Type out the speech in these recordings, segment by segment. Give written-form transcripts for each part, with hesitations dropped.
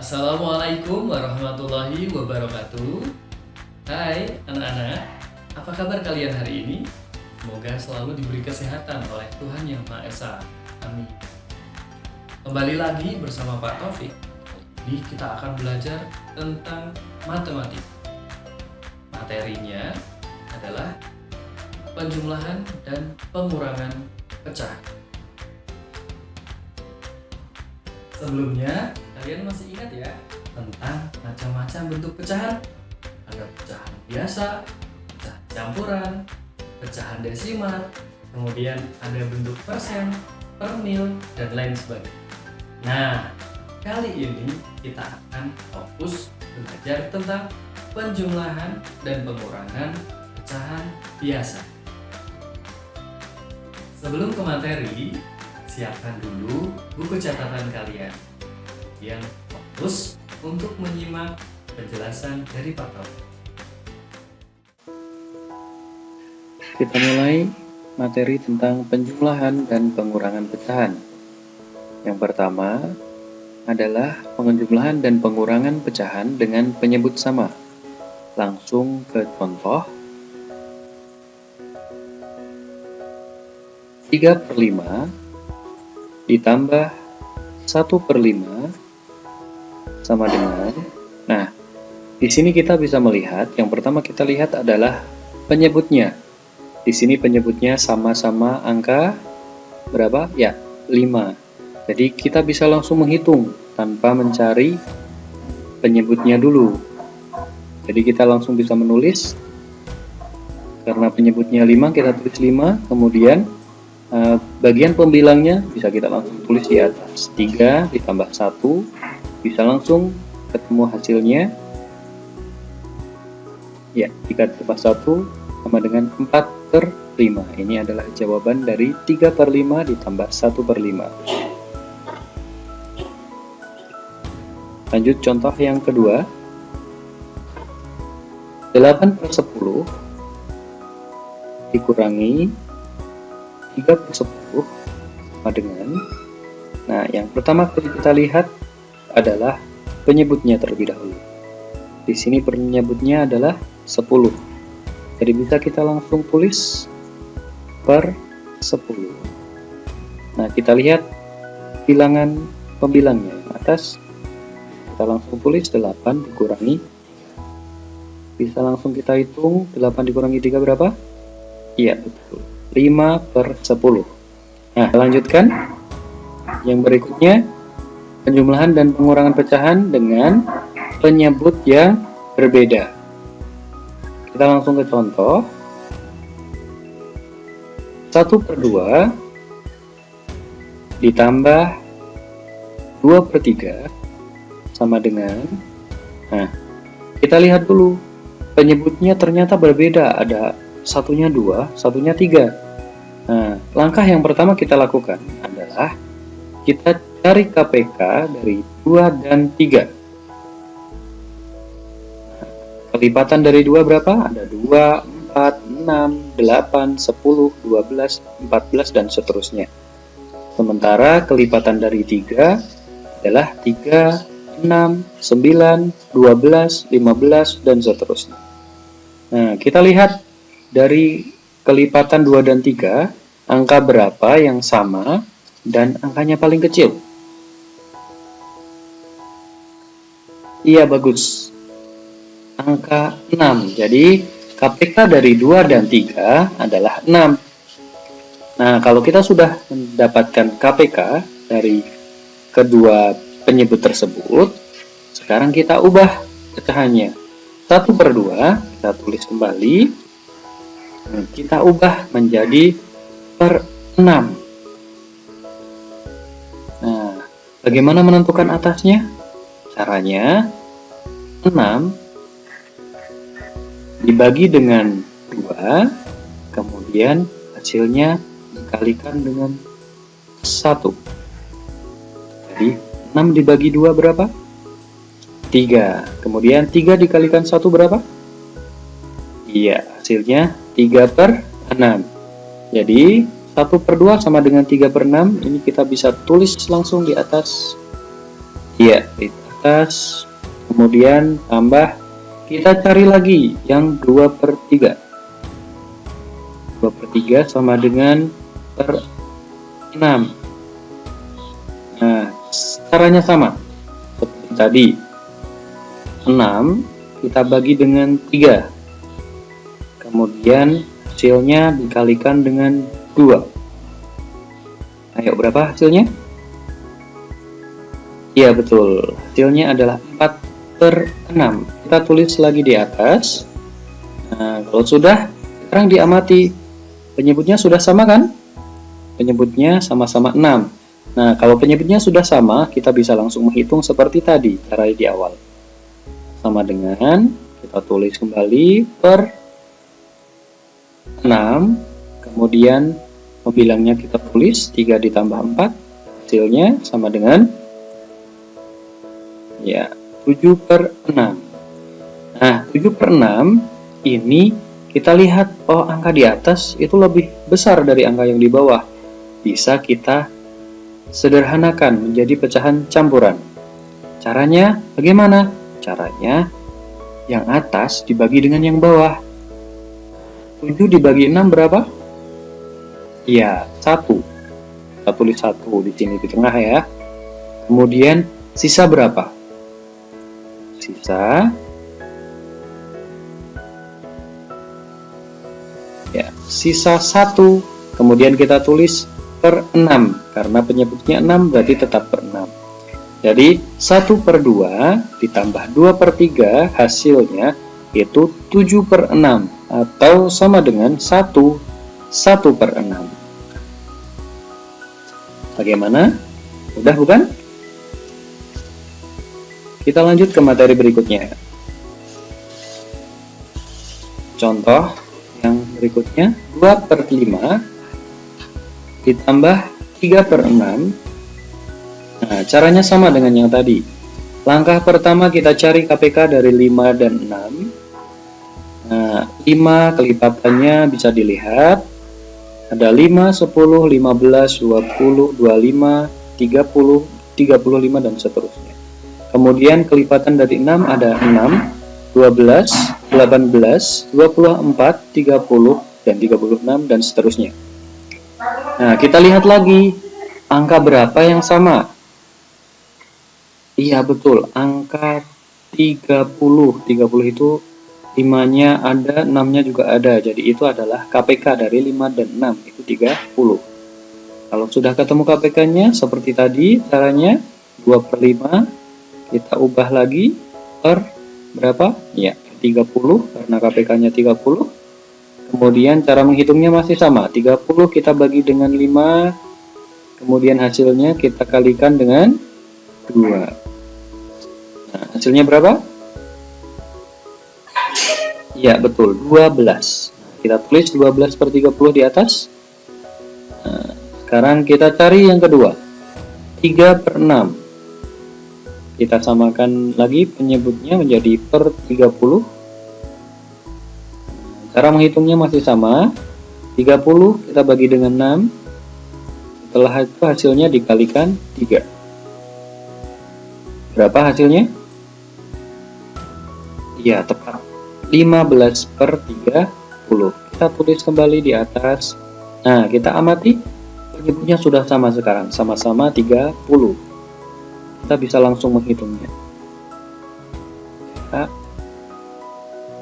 Assalamualaikum warahmatullahi wabarakatuh. Hai anak-anak, apa kabar kalian hari ini? Semoga selalu diberi kesehatan oleh Tuhan Yang Maha Esa. Amin. Kembali lagi bersama Pak Taufik. Ini kita akan belajar tentang matematika. Materinya adalah penjumlahan dan pengurangan pecahan. Sebelumnya, kalian masih ingat ya tentang macam-macam bentuk pecahan? Ada pecahan biasa, pecahan campuran, pecahan desimal, kemudian ada bentuk persen, per mil, dan lain sebagainya. Nah, kali ini kita akan fokus belajar tentang penjumlahan dan pengurangan pecahan biasa. Sebelum ke materi, siapkan dulu buku catatan kalian yang fokus untuk menyimak penjelasan dari Pak Taufik. Kita mulai materi tentang penjumlahan dan pengurangan pecahan. Yang pertama adalah penjumlahan dan pengurangan pecahan dengan penyebut sama. Langsung ke contoh. 3/5 ditambah 1/5 sama dengan, nah, di sini kita bisa melihat, yang pertama kita lihat adalah penyebutnya. Di sini penyebutnya sama-sama angka berapa? Ya, 5. Jadi kita bisa langsung menghitung tanpa mencari penyebutnya dulu. Jadi kita langsung bisa menulis, karena penyebutnya 5, kita tulis 5, kemudian bagian pembilangnya bisa kita langsung tulis di atas. 3 ditambah 1, bisa langsung ketemu hasilnya. Ya, 3 ditambah 1 sama dengan 4/5. Ini adalah jawaban dari 3/5 ditambah 1/5. Lanjut contoh yang kedua. 8/10 dikurangi 3/10 sama dengan, nah, yang pertama kali kita lihat adalah penyebutnya terlebih dahulu. Di sini penyebutnya adalah 10. Jadi bisa kita langsung tulis per 10. Nah, kita lihat bilangan pembilangnya atas. Kita langsung tulis 8 dikurangi. Bisa langsung kita hitung 8 dikurangi 3 berapa? Iya, betul. 5/10. Nah, lanjutkan. Yang berikutnya, penjumlahan dan pengurangan pecahan dengan penyebut yang berbeda. Kita langsung ke contoh. 1/2 ditambah 2/3 sama dengan, nah, kita lihat dulu penyebutnya ternyata berbeda, ada satunya 2, satunya 3. Nah, langkah yang pertama kita lakukan adalah kita cari KPK dari 2 dan 3. Kelipatan dari 2 berapa? Ada 2, 4, 6, 8, 10, 12, 14, dan seterusnya. Sementara kelipatan dari 3 adalah 3, 6, 9, 12, 15, dan seterusnya. Nah, kita lihat dari kelipatan 2 dan 3, angka berapa yang sama dan angkanya paling kecil? Iya, bagus. Angka 6. Jadi KPK dari 2 dan 3 adalah 6. Nah, kalau kita sudah mendapatkan KPK dari kedua penyebut tersebut, sekarang kita ubah pecahannya. 1/2 kita tulis kembali. Kita ubah menjadi per 6. Nah, bagaimana menentukan atasnya? Caranya, 6 dibagi dengan 2, kemudian hasilnya dikalikan dengan 1. Jadi 6 dibagi 2 berapa? 3. Kemudian 3 dikalikan 1 berapa? Iya, hasilnya 3/6. Jadi 1/2 sama dengan 3/6. Ini kita bisa tulis langsung di atas. Iya, atas, kemudian tambah, kita cari lagi yang 2/3. 2/3 sama dengan per 6. Nah, caranya sama seperti tadi. 6 kita bagi dengan 3. Kemudian hasilnya dikalikan dengan 2. Ayo, berapa hasilnya? Iya, betul. Hasilnya adalah 4/6. Kita tulis lagi di atas. Nah, kalau sudah, sekarang diamati. Penyebutnya sudah sama kan? Penyebutnya sama-sama 6. Nah, kalau penyebutnya sudah sama, kita bisa langsung menghitung seperti tadi, cara di awal. Sama dengan, kita tulis kembali per 6, kemudian pembilangnya kita tulis 3 ditambah 4, hasilnya sama dengan 7/6. Nah, 7/6 ini kita lihat, oh, angka di atas itu lebih besar dari angka yang di bawah. Bisa kita sederhanakan menjadi pecahan campuran. Caranya bagaimana? Caranya yang atas dibagi dengan yang bawah. 7 dibagi 6 berapa? Ya, 1. Kita tulis 1 di sini di tengah ya. Kemudian sisa berapa? Sisa 1. Kemudian kita tulis per 6. Karena penyebutnya 6 berarti tetap per 6. Jadi 1/2 ditambah 2/3 hasilnya itu 7/6 atau sama dengan 1/6. Bagaimana? Mudah bukan? Kita lanjut ke materi berikutnya. Contoh yang berikutnya, 2/5 ditambah 3/6. Nah, caranya sama dengan yang tadi. Langkah pertama kita cari KPK dari 5 dan 6. Nah, 5 kelipatannya bisa dilihat. Ada 5, 10, 15, 20, 25, 30, 35, dan seterusnya. Kemudian kelipatan dari 6 ada 6, 12, 18, 24, 30, dan 36, dan seterusnya. Nah, kita lihat lagi. Angka berapa yang sama? Iya, betul. Angka 30. 30 itu 5-nya ada, 6-nya juga ada. Jadi itu adalah KPK dari 5 dan 6. Itu 30. Kalau sudah ketemu KPK-nya, seperti tadi, caranya 2/5. Kita ubah lagi per berapa? Ya, 30 karena KPK-nya 30. Kemudian cara menghitungnya masih sama. 30 kita bagi dengan 5. Kemudian hasilnya kita kalikan dengan 2. Nah, hasilnya berapa? Ya, betul, 12. Kita tulis 12/30 di atas. Nah, sekarang kita cari yang kedua. 3/6. Kita samakan lagi penyebutnya menjadi per 30. Cara menghitungnya masih sama. 30 kita bagi dengan 6. Setelah itu hasilnya dikalikan 3. Berapa hasilnya? Ya, tepat. 15/30. Kita tulis kembali di atas. Nah, kita amati. Penyebutnya sudah sama sekarang. Sama-sama 30. Kita bisa langsung menghitungnya.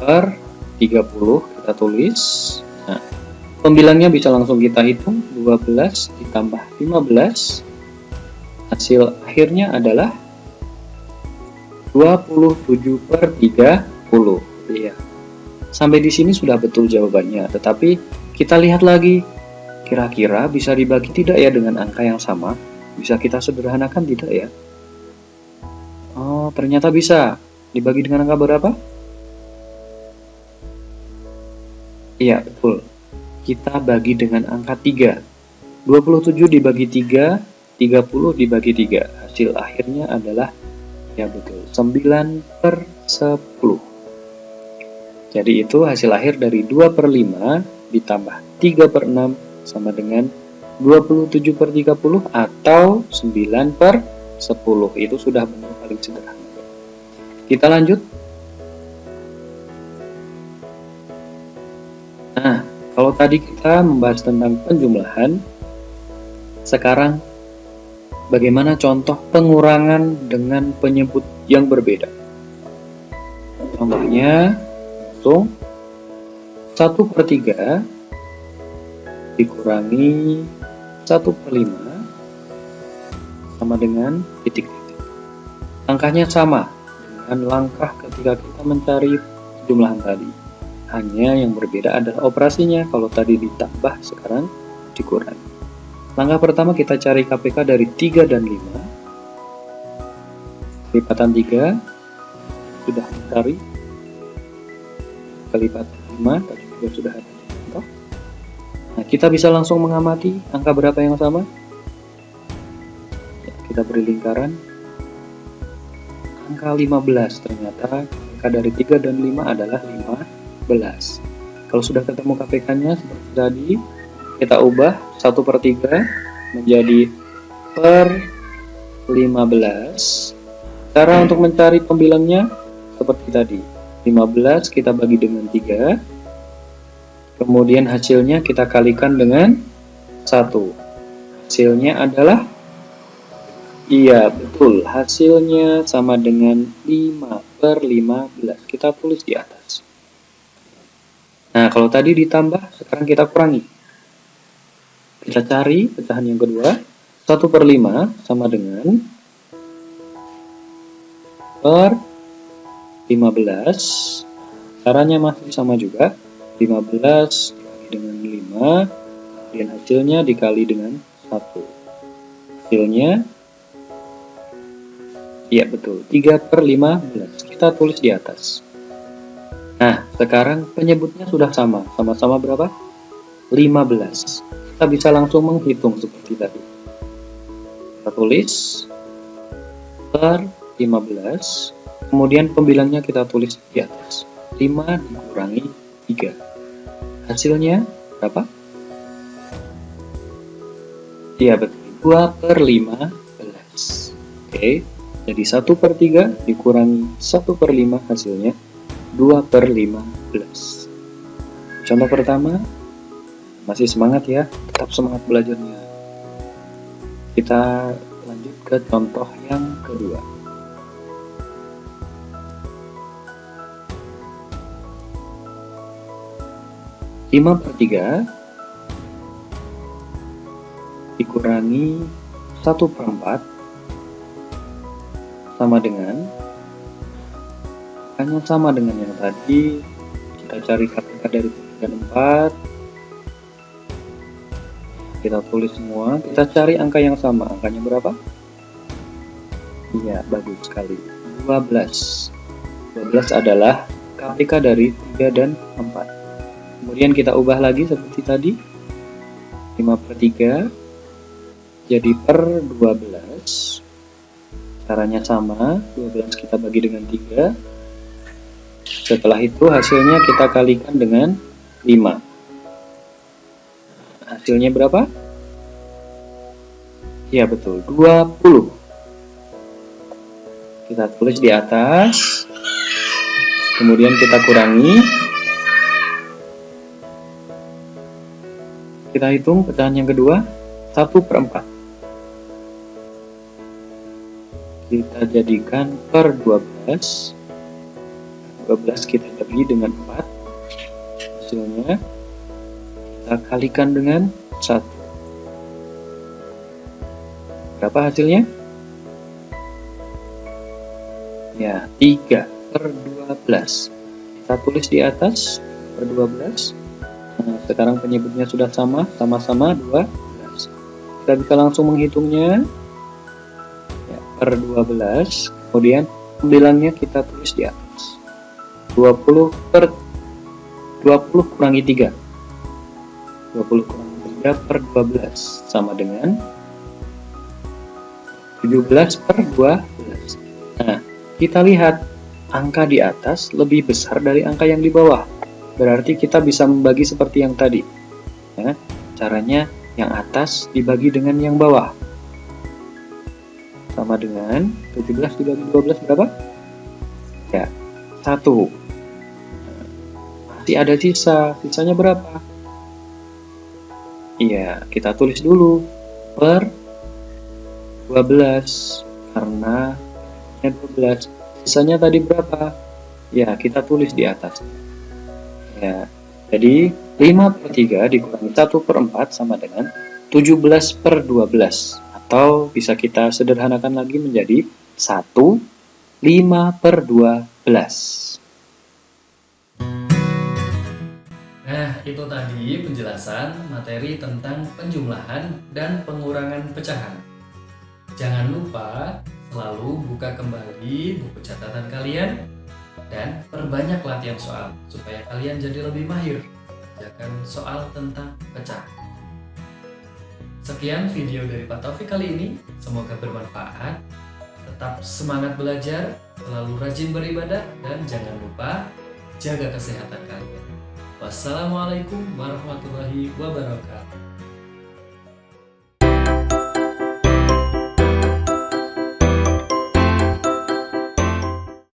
Per 30 kita tulis. Nah, pembilangnya bisa langsung kita hitung. 12 ditambah 15. Hasil akhirnya adalah 27/30. Iya. Sampai di sini sudah betul jawabannya. Tetapi kita lihat lagi. Kira-kira bisa dibagi tidak ya dengan angka yang sama? Bisa kita sederhanakan tidak ya? Oh, ternyata bisa. Dibagi dengan angka berapa? Iya, betul. Kita bagi dengan angka 3. 27 dibagi 3, 30 dibagi 3. Hasil akhirnya adalah, ya betul, 9/10. Jadi itu hasil akhir dari 2/5 ditambah 3/6 sama dengan 27/30 atau 9/10. Itu sudah bentuk paling sederhana. Kita lanjut. Nah, kalau tadi kita membahas tentang penjumlahan, sekarang bagaimana contoh pengurangan dengan penyebut yang berbeda? Contohnya, langsung 1/3 dikurangi 1/5 sama dengan titik-titik. Angkanya sama dengan langkah ketika kita mencari jumlahan tadi. Hanya yang berbeda adalah operasinya. Kalau tadi ditambah, sekarang dikurangi. Langkah pertama kita cari KPK dari 3 dan 5. Kelipatan 3 sudah dicari. Kelipatan 5 tadi juga sudah ada contoh. Nah, kita bisa langsung mengamati angka berapa yang sama. Ya, kita beri lingkaran. Angka 15 ternyata angka dari 3 dan 5 adalah 15. Kalau sudah ketemu KPK-nya seperti tadi, kita ubah 1/3 menjadi per 15. Cara untuk mencari pembilangnya seperti tadi. 15 kita bagi dengan 3. Kemudian hasilnya kita kalikan dengan 1. Hasilnya adalah, iya betul, hasilnya sama dengan 5/15. Kita tulis di atas. Nah, kalau tadi ditambah, sekarang kita kurangi. Kita cari pecahan yang kedua. 1/5 sama dengan per 15. Caranya masih sama juga. 15 dikali dengan 5, kemudian hasilnya dikali dengan 1. Hasilnya, iya betul, 3/15. Kita tulis di atas. Nah, sekarang penyebutnya sudah sama. Sama-sama berapa? 15. Kita bisa langsung menghitung seperti tadi. Kita tulis per 15, kemudian pembilangnya kita tulis di atas. 5 dikurangi 3. Hasilnya berapa? Iya betul, 2/15. Oke, jadi 1/3 dikurangi 1/5, hasilnya 2/15. Contoh pertama, masih semangat ya, tetap semangat belajarnya. Kita lanjut ke contoh yang kedua. Lima per 3 dikurangi 1/4 sama dengan, hanya sama dengan yang tadi. Kita cari KPK dari 3 dan 4. Kita tulis semua. Kita cari angka yang sama. Angkanya berapa? Iya, bagus sekali. 12. 12 adalah KPK dari 3 dan 4. Kemudian kita ubah lagi seperti tadi. 5/3 jadi per 12. Caranya sama. 12 kita bagi dengan 3. Setelah itu hasilnya kita kalikan dengan 5. Hasilnya berapa? Ya betul, 20. Kita tulis di atas. Kemudian kita kurangi. Kita hitung pecahan yang kedua, 1/4. Kita jadikan per 12. 12 kita bagi dengan 4. Hasilnya kita kalikan dengan 1. Berapa hasilnya? Ya, 3/12. Kita tulis di atas per 12. Nah, sekarang penyebutnya sudah sama-sama 12. Kita bisa langsung menghitungnya. Ya, per 12. Kemudian pembilangnya kita tulis di atas. 20 kurangi 3. 20 kurangi 3 per 12 sama dengan 17/12. Nah, kita lihat angka di atas lebih besar dari angka yang di bawah. Berarti kita bisa membagi seperti yang tadi. Ya, caranya yang atas dibagi dengan yang bawah. Sama dengan 17 dibagi 12 berapa? Ya, 1. Masih ada sisanya berapa? Iya, kita tulis dulu per 12 karena 12. Sisanya tadi berapa? Ya, kita tulis di atas. Ya, jadi 5/3 dikurangi 1/4 sama dengan 17/12. Atau bisa kita sederhanakan lagi menjadi 5/12. Nah, itu tadi penjelasan materi tentang penjumlahan dan pengurangan pecahan. Jangan lupa selalu buka kembali buku catatan kalian dan perbanyak latihan soal supaya kalian jadi lebih mahir mengerjakan soal tentang pecahan. Sekian video dari Pak Taufik kali ini, semoga bermanfaat. Tetap semangat belajar, selalu rajin beribadah, dan jangan lupa jaga kesehatan kalian. Wassalamualaikum warahmatullahi wabarakatuh.